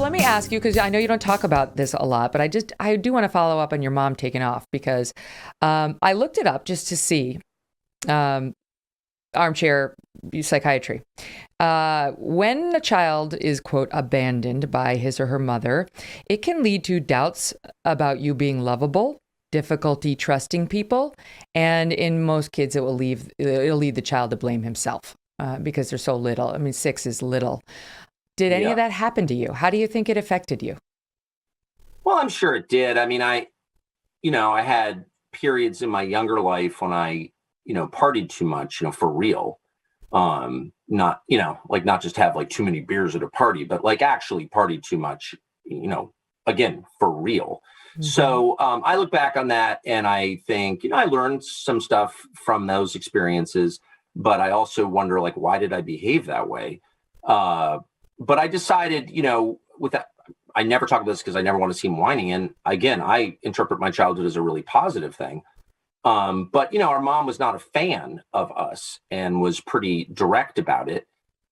let me ask you, because I know you don't talk about this a lot, but I do want to follow up on your mom taking off because I looked it up just to see um, armchair psychiatry. When a child is, quote, abandoned by his or her mother, it can lead to doubts about you being lovable, difficulty trusting people, and in most kids, it'll lead the child to blame himself because they're so little. I mean, 6 is little. Did any of that happen to you? How do you think it affected you? Well, I'm sure it did. I mean, I had periods in my younger life when I, partied too much, for real. Not, like not just have like too many beers at a party, but like actually partied too much, again, for real. Mm-hmm. So I look back on that and I think, I learned some stuff from those experiences, but I also wonder, like, why did I behave that way? But I decided, with that, I never talk about this because I never want to seem whiny. And again, I interpret my childhood as a really positive thing. But, our mom was not a fan of us and was pretty direct about it.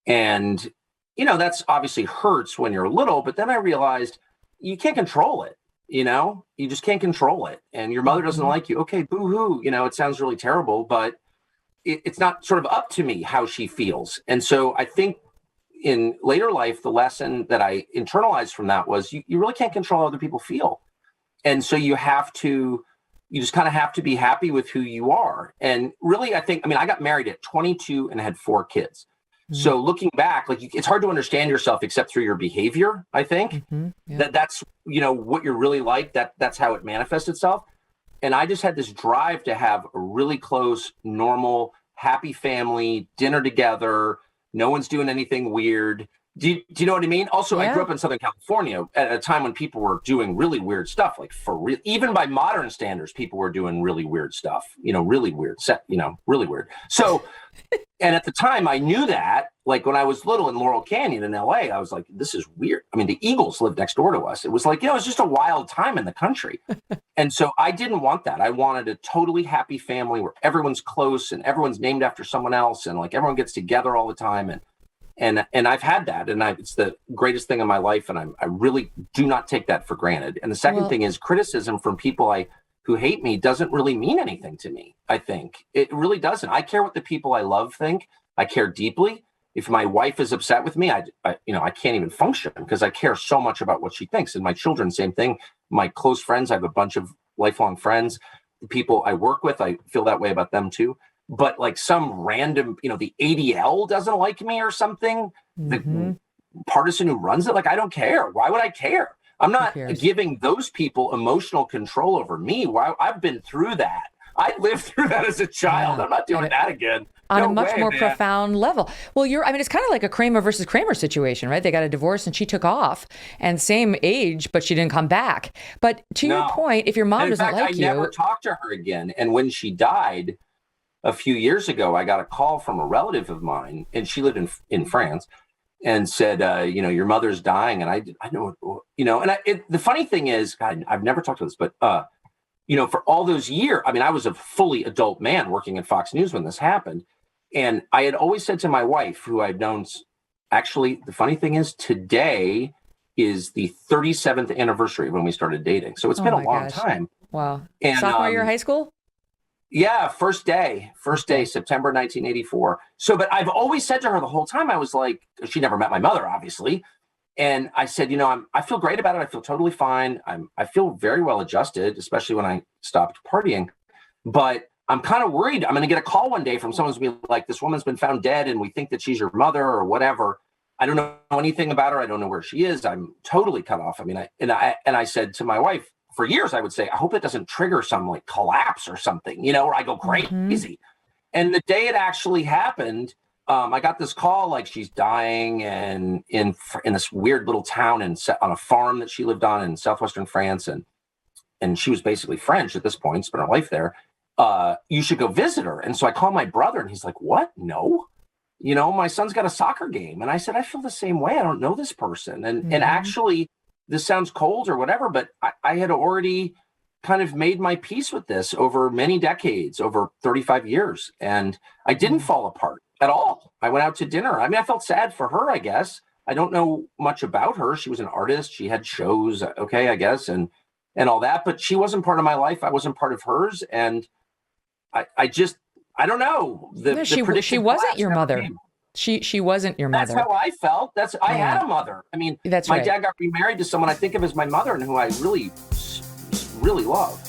And, that's obviously hurts when you're little. But then I realized you can't control it. You just can't control it. And your mother doesn't like you. Okay, boo-hoo. It sounds really terrible, but it's not sort of up to me how she feels. And so I think in later life, the lesson that I internalized from that was you really can't control how other people feel. And so you just kind of have to be happy with who you are. And really, I got married at 22 and had 4 kids. Mm-hmm. So looking back, like it's hard to understand yourself except through your behavior, I think. Mm-hmm. Yeah. That's, what you're really like, that's how it manifests itself. And I just had this drive to have a really close, normal, happy family, dinner together. No one's doing anything weird. Do you know what I mean? Also, I grew up in Southern California at a time when people were doing really weird stuff, like for real. Even by modern standards, people were doing really weird stuff, really weird, really weird. So, and at the time I knew that, like when I was little in Laurel Canyon in LA, I was like, this is weird. I mean, the Eagles lived next door to us. It was like, it was just a wild time in the country. And so I didn't want that. I wanted a totally happy family where everyone's close and everyone's named after someone else. And like everyone gets together all the time. And I've had that, and it's the greatest thing in my life, and I really do not take that for granted. And the second thing is criticism from people who hate me doesn't really mean anything to me. I think it really doesn't. I care what the people I love think. I care deeply. If my wife is upset with me, I can't even function because I care so much about what she thinks. And my children, same thing. My close friends, I have a bunch of lifelong friends. The people I work with, I feel that way about them too. But like some random, the ADL doesn't like me or something, the partisan who runs it, like, I don't care. Why would I care? I'm not giving those people emotional control over me. Why? I've been through that. I lived through that as a child. I'm not doing that again. On a much more profound level. Well, it's kind of like a Kramer versus Kramer situation, right? They got a divorce and she took off, and same age, but she didn't come back. But to your point, if your mom doesn't like you. I never talked to her again. And when she died a few years ago, I got a call from a relative of mine, and she lived in France, and said, your mother's dying. And I know, the funny thing is, God, I've never talked about this, but, for all those years, I was a fully adult man working at Fox News when this happened. And I had always said to my wife, who I'd known, actually, the funny thing is today is the 37th anniversary of when we started dating. So it's been a long time. Wow. And, sophomore year of high school? Yeah, first day, September 1984. So, but I've always said to her the whole time, I was like, she never met my mother, obviously. And I said, I feel great about it. I feel totally fine. I feel very well adjusted, especially when I stopped partying. But I'm kind of worried. I'm going to get a call one day from someone who's going to be like, this woman's been found dead and we think that she's your mother or whatever. I don't know anything about her. I don't know where she is. I'm totally cut off. I said to my wife, for years, I would say, I hope it doesn't trigger some like collapse or something, where I go crazy. Mm-hmm. And the day it actually happened, I got this call, like she's dying and in this weird little town on a farm that she lived on in southwestern France. And she was basically French at this point, spent her life there. You should go visit her. And so I called my brother and he's like, what? No, my son's got a soccer game. And I said, I feel the same way. I don't know this person. And actually, this sounds cold or whatever, but I had already kind of made my peace with this over many decades, over 35 years. And I didn't fall apart at all. I went out to dinner. I felt sad for her, I guess. I don't know much about her. She was an artist. She had shows, okay, I guess, and all that, but she wasn't part of my life. I wasn't part of hers. And I just, I don't know. She wasn't your mother. She wasn't your mother. That's how I felt. I had a mother. I mean, that's my right. dad got remarried to someone I think of as my mother and who I really, really love.